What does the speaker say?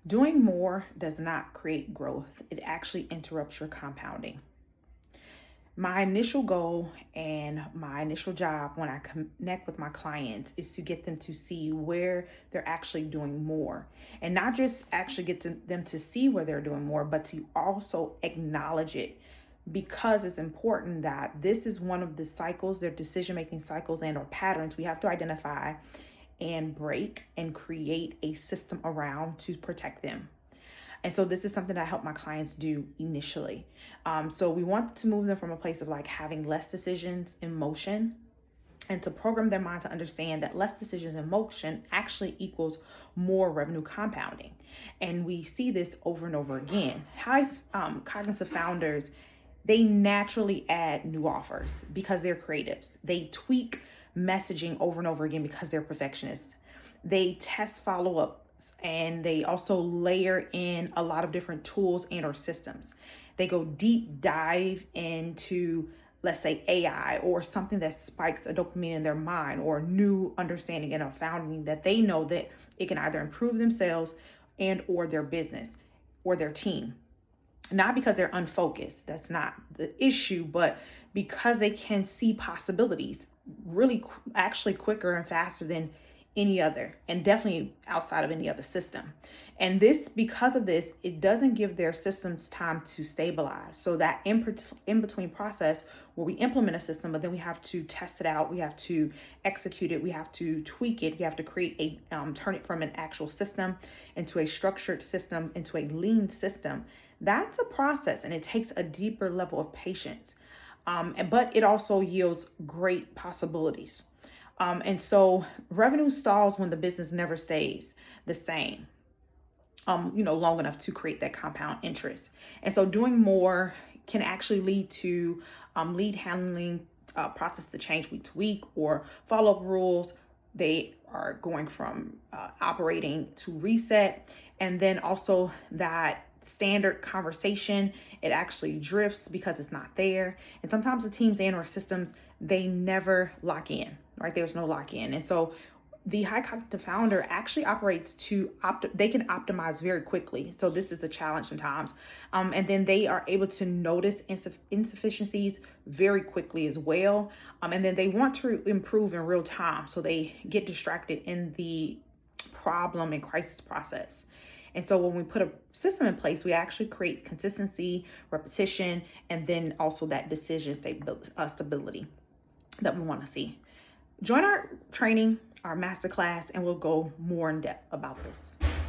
Doing more does not create growth. It actually interrupts your compounding. My initial goal and my initial job when I connect with my clients is to get them to see where they're actually doing more, and not just actually get them to see where they're doing more, but to also acknowledge it, because it's important that this is one of the cycles, their decision making cycles and or patterns we have to identify and break and create a system around to protect them. And so this is something that I help my clients do initially. So we want to move them from a place of like having less decisions in motion, and to program their mind to understand that less decisions in motion actually equals more revenue compounding. And we see this over and over again. High cognitive founders, they naturally add new offers because they're creatives. They tweak messaging over and over again because they're perfectionists. They test follow-ups, and they also layer in a lot of different tools and or systems. They go deep dive into, let's say, AI or something that spikes a dopamine in their mind, or new understanding and a founding that they know that it can either improve themselves and or their business or their team. Not because they're unfocused, that's not the issue, but because they can see possibilities really actually quicker and faster than any other, and definitely outside of any other system. And this, because of this, it doesn't give their systems time to stabilize. So that in between process where we implement a system, but then we have to test it out, we have to execute it, we have to tweak it, we have to create a turn it from an actual system into a structured system, into a lean system. That's a process, and it takes a deeper level of patience. But it also yields great possibilities. And so revenue stalls when the business never stays the same, long enough to create that compound interest. And so doing more can actually lead to lead handling process to change week to week, or follow up rules. They are going from operating to reset. And then also that standard conversation, it actually drifts because it's not there. And sometimes the teams and or systems, they never lock in, right? There's no lock in. And so the high cognitive founder actually operates to they can optimize very quickly. So this is a challenge sometimes. And then they are able to notice insufficiencies very quickly as well. And then they want to improve in real time. So they get distracted in the problem and crisis process. And so when we put a system in place, we actually create consistency, repetition, and then also that decision stability that we want to see. Join our training, our masterclass, and we'll go more in depth about this.